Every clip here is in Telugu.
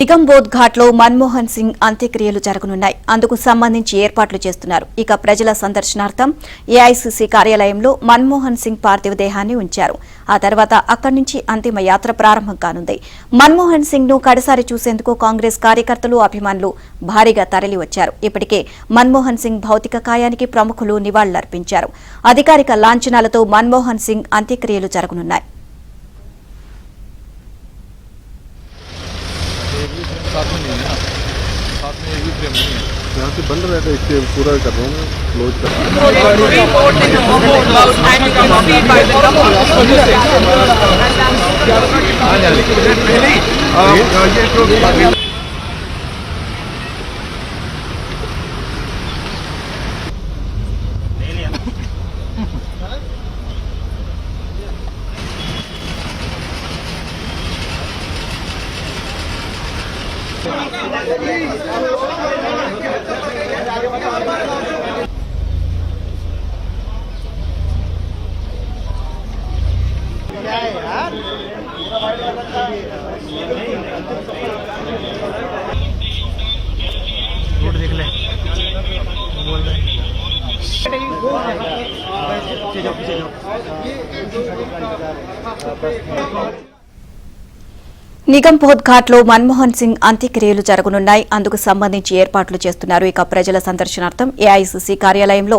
నిగంబోధ్ ఘాట్ లో మన్మోహన్ సింగ్ అంత్యక్రియలు జరగనున్నాయి. అందుకు సంబంధించి ఏర్పాట్లు చేస్తున్నారు. ఇక ప్రజల సందర్శనార్థం ఏఐసీసీ కార్యాలయంలో మన్మోహన్ సింగ్ పార్థివ దేహాన్ని ఉంచారు. ఆ తర్వాత అక్కడి నుంచి అంతిమ యాత్ర ప్రారంభం కానుంది. మన్మోహన్ సింగ్ ను కడసారి చూసేందుకు కాంగ్రెస్ కార్యకర్తలు, అభిమానులు భారీగా తరలివచ్చారు. ఇప్పటికే మన్మోహన్ సింగ్ భౌతిక కాయానికి ప్రముఖులు నివాళులర్పించారు. అధికారిక లాంఛనాలతో మన్మోహన్ సింగ్ అంత్యక్రియలు జరగనున్నాయి. साथ में नहीं है ना, साथ में एक भी फ्रेम नहीं है। यहाँ से बन रहा है, इससे पूरा कर रहा हूँ मैं, क्लोज कर रहा हूँ। देख ले बोल रहे నిగంబోధ్ ఘాట్ లో మన్మోహన్ సింగ్ అంత్యక్రియలు జరగనున్నాయి. అందుకు సంబంధించి ఏర్పాట్లు చేస్తున్నారు. ఇక ప్రజల సందర్శనార్థం ఏఐసీసీ కార్యాలయంలో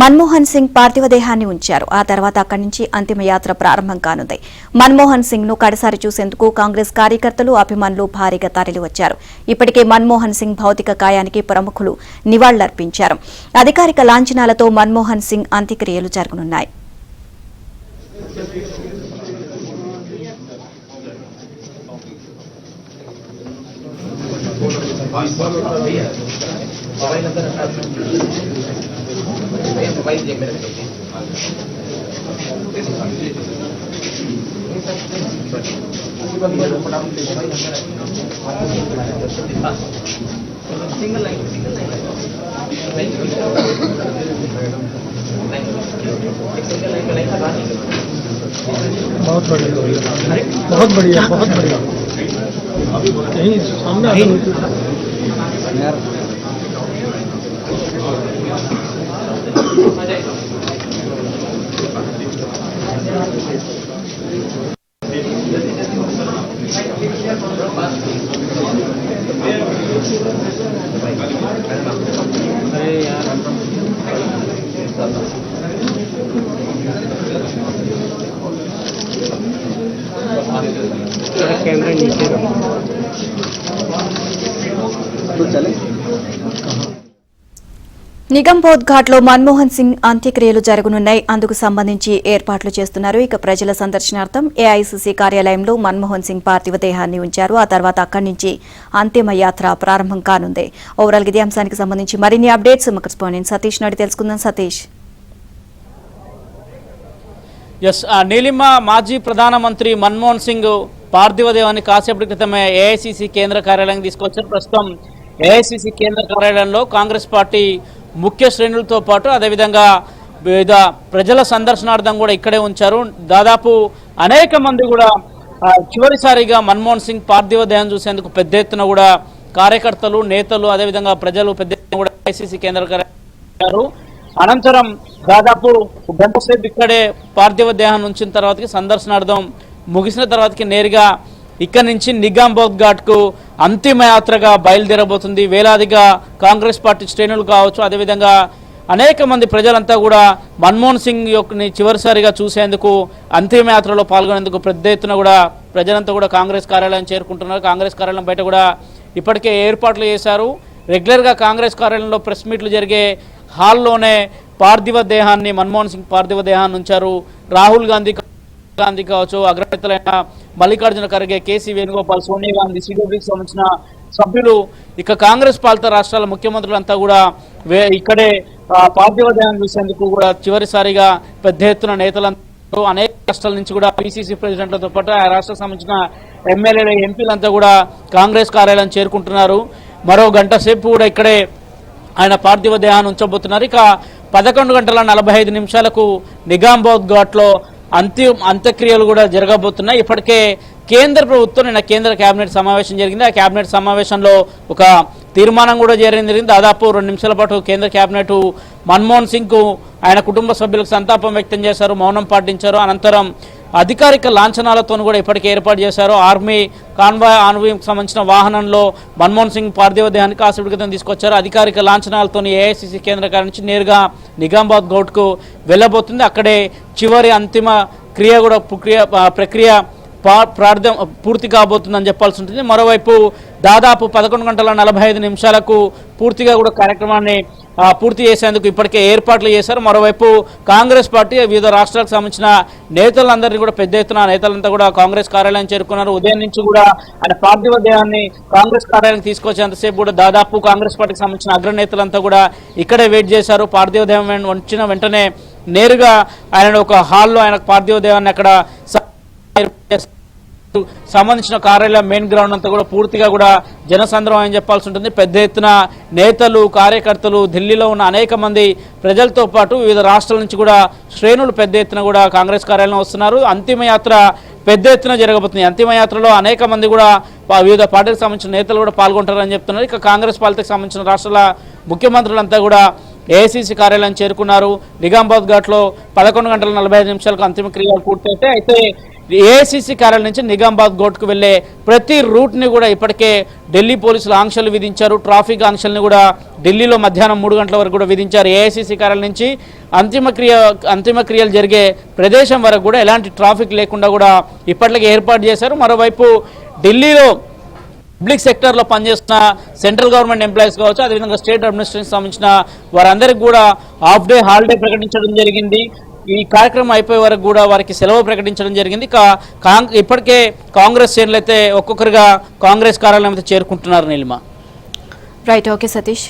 మన్మోహన్ సింగ్ పార్థివ దేహాన్ని ఉంచారు. ఆ తర్వాత అక్కడి నుంచి అంతిమ యాత్ర ప్రారంభం కానుంది. మన్మోహన్ సింగ్ ను కడసారి చూసేందుకు కాంగ్రెస్ కార్యకర్తలు, అభిమానులు భారీగా తరలివచ్చారు. ఇప్పటికే మన్మోహన్ సింగ్ భౌతిక కాయానికి ప్రముఖులు నివాళులర్పించారు. అధికారిక లాంఛనాలతో మన్మోహన్ సింగ్ అంత్యక్రియలు జరగనున్నాయి. बहुत बढ़िया बहुत बढ़िया यही सामने यार अरे यार कैमरा नीचे तो चले. నిగంబోధ్ ఘాట్ లో మన్మోహన్ సింగ్ అంత్యక్రియలు జరగనున్నాయి. అందుకు సంబంధించి ఏర్పాట్లు చేస్తున్నారు. ఇక ప్రజల సందర్శనార్థం ఏఐసీసీ కార్యాలయంలో మన్మోహన్ సింగ్ పార్థివ దేహాన్ని ఉంచారు. ఆ తర్వాత అక్కడి నుంచి అంతిమ యాత్ర ప్రారంభం కానుంది. ఓవరాల్ ఇదే అంశానికి సంబంధించి మరిన్ని అప్డేట్స్ మా కరెస్పాండెంట్ సతీష్ నాడి తెలుసుకుందాం. సతీష్. నీలిమ మాజీ ప్రధానమంత్రి మన్మోహన్ సింగ్ పార్థివ దేహాన్ని కాసేపటి క్రితమే ఏఐసీసీ కేంద్ర కార్యాలయానికి తీసుకొచ్చారు. ప్రస్తుతం ఏఐసీసీ కేంద్ర కార్యాలయంలో కాంగ్రెస్ పార్టీ ముఖ్య శ్రేణులతో పాటు అదేవిధంగా వివిధ ప్రజల సందర్శనార్థం కూడా ఇక్కడే ఉంచారు. దాదాపు అనేక మంది కూడా చివరిసారిగా మన్మోహన్ సింగ్ పార్థివ దేహం చూసేందుకు పెద్ద ఎత్తున కూడా కార్యకర్తలు, నేతలు, అదేవిధంగా ప్రజలు పెద్ద ఎత్తున కూడా ఏఐసీసీ కేంద్ర కార్యాలయం అనంతరం దాదాపు గంట సేపు ఇక్కడే పార్థివ దేహం ఉంచిన తర్వాతకి సందర్శనార్థం ముగిసిన తర్వాతకి నేరుగా ఇక్కడి నుంచి నిగంబోధ్ ఘాట్ కు అంతిమ యాత్రగా బయలుదేరబోతుంది. వేలాదిగా కాంగ్రెస్ పార్టీ శ్రేణులు కావచ్చు, అదేవిధంగా అనేక మంది ప్రజలంతా కూడా మన్మోహన్ సింగ్ యొక్క చివరిసారిగా చూసేందుకు అంతిమ యాత్రలో పాల్గొనేందుకు పెద్ద ఎత్తున కూడా ప్రజలంతా కూడా కాంగ్రెస్ కార్యాలయం చేరుకుంటున్నారు. కాంగ్రెస్ కార్యాలయం బయట కూడా ఇప్పటికే ఏర్పాట్లు చేశారు. రెగ్యులర్గా కాంగ్రెస్ కార్యాలయంలో ప్రెస్ మీట్లు జరిగే హాల్లోనే పార్థివ దేహాన్ని, మన్మోహన్ సింగ్ పార్థివ దేహాన్ని ఉంచారు. రాహుల్ గాంధీ కావచ్చు, అగ్రనేతలైన మల్లికార్జున ఖర్గే, కేసీ వేణుగోపాల్, సోనియా గాంధీ, సిడబ్ల్యూకి సంబంధించిన సభ్యులు, ఇక కాంగ్రెస్ పాలిత రాష్ట్రాల ముఖ్యమంత్రులంతా కూడా ఇక్కడే పార్థివ దేహాన్ని చూసేందుకు కూడా చివరిసారిగా పెద్ద ఎత్తున నేతలంతా అనేక రాష్ట్రాల నుంచి కూడా పిసిసి ప్రెసిడెంట్లతో పాటు ఆ రాష్ట్రానికి సంబంధించిన ఎమ్మెల్యేలు, ఎంపీలంతా కూడా కాంగ్రెస్ కార్యాలయం చేరుకుంటున్నారు. మరో గంట సేపు కూడా ఇక్కడే ఆయన పార్థివ దేహాన్ని ఉంచబోతున్నారు. ఇక 11:45 నిమిషాలకు నిగంబోధ్ ఘాట్ లో అంత్యక్రియలు కూడా జరగబోతున్నాయి. ఇప్పటికే కేంద్ర ప్రభుత్వం నిన్న కేంద్ర కేబినెట్ సమావేశం జరిగింది. ఆ కేబినెట్ సమావేశంలో ఒక తీర్మానం కూడా జరిగింది. దాదాపు 2 నిమిషాల పాటు కేంద్ర కేబినెట్ మన్మోహన్ సింగ్కు ఆయన కుటుంబ సభ్యులకు సంతాపం వ్యక్తం చేశారు, మౌనం పాటించారు. అనంతరం అధికారిక లాంఛనాలతో కూడా ఇప్పటికే ఏర్పాటు చేశారు. ఆర్మీ ఆర్మీకి సంబంధించిన వాహనంలో మన్మోహన్ సింగ్ పార్థివ దేహాన్ని కాసేపటి క్రితం తీసుకొచ్చారు. అధికారిక లాంఛనాలతో ఏఐసిసి కేంద్ర కార్యాలయం నుంచి నేరుగా నిజామాబాద్ గౌట్కు వెళ్ళబోతుంది. అక్కడే చివరి అంతిమ క్రియ కూడా ప్రక్రియ ప్రార్థన పూర్తి కాబోతుందని చెప్పాల్సి ఉంటుంది. మరోవైపు దాదాపు 11:45 పూర్తిగా కూడా కార్యక్రమాన్ని పూర్తి చేసేందుకు ఇప్పటికే ఏర్పాట్లు చేశారు. మరోవైపు కాంగ్రెస్ పార్టీ వివిధ రాష్ట్రాలకు సంబంధించిన నేతలందరినీ కూడా పెద్ద ఎత్తున నేతలంతా కూడా కాంగ్రెస్ కార్యాలయం చేరుకున్నారు. ఉదయం నుంచి కూడా ఆయన పార్థివ దేహాన్ని కాంగ్రెస్ కార్యాలయం తీసుకొచ్చేంతసేపు కూడా దాదాపు కాంగ్రెస్ పార్టీకి సంబంధించిన అగ్రనేతలంతా కూడా ఇక్కడే వెయిట్ చేశారు. పార్థివ దేహం వచ్చిన వెంటనే నేరుగా ఆయన ఒక హాల్లో ఆయన పార్థివ దేహాన్ని అక్కడ సంబంధించిన కార్యాలయం మెయిన్ గ్రౌండ్ అంతా కూడా పూర్తిగా కూడా జనసంద్రం అని చెప్పాల్సి ఉంటుంది. పెద్ద ఎత్తున నేతలు, కార్యకర్తలు, ఢిల్లీలో ఉన్న అనేక మంది ప్రజలతో పాటు వివిధ రాష్ట్రాల నుంచి కూడా శ్రేణులు పెద్ద ఎత్తున కూడా కాంగ్రెస్ కార్యాలయం వస్తున్నారు. అంతిమయాత్ర పెద్ద ఎత్తున జరగబోతుంది. అంతిమయాత్రలో అనేక మంది కూడా వివిధ పార్టీలకు సంబంధించిన నేతలు కూడా పాల్గొంటారని చెప్తున్నారు. ఇక కాంగ్రెస్ పార్టీకి సంబంధించిన రాష్ట్రాల ముఖ్యమంత్రులంతా కూడా ఏఐసిసి కార్యాలయం చేరుకున్నారు. నిజామాబాద్ ఘాట్లో 11:45 అంతిమ క్రియలు పూర్తయితే అయితే ఏఐసిసి కార్యాలయం నుంచి నిజామాబాద్ గోట్కు వెళ్లే ప్రతి రూట్ని కూడా ఇప్పటికే ఢిల్లీ పోలీసులు ఆంక్షలు విధించారు. ట్రాఫిక్ ఆంక్షల్ని కూడా ఢిల్లీలో మధ్యాహ్నం 3 గంటల వరకు కూడా విధించారు. ఏఐసిసి కార్యాలయం నుంచి అంతిమ క్రియలు జరిగే ప్రదేశం వరకు కూడా ఎలాంటి ట్రాఫిక్ లేకుండా కూడా ఇప్పటికే ఏర్పాటు చేశారు. మరోవైపు ఢిల్లీలో పబ్లిక్ సెక్టర్లో పనిచేస్తున్న సెంట్రల్ గవర్నమెంట్ ఎంప్లాయీస్ కావచ్చు, అదేవిధంగా స్టేట్ అడ్మినిస్ట్రేషన్ సంబంధించిన వారందరికీ కూడా హాఫ్ డే హాలిడే ప్రకటించడం జరిగింది. ఈ కార్యక్రమం అయిపోయే వరకు కూడా వారికి సెలవు ప్రకటించడం జరిగింది. ఇప్పటికే కాంగ్రెస్ శ్రేణులు అయితే ఒక్కొక్కరుగా కాంగ్రెస్ కార్యాలయం అయితే చేరుకుంటున్నారు. నీలిమ. Right, okay Satish.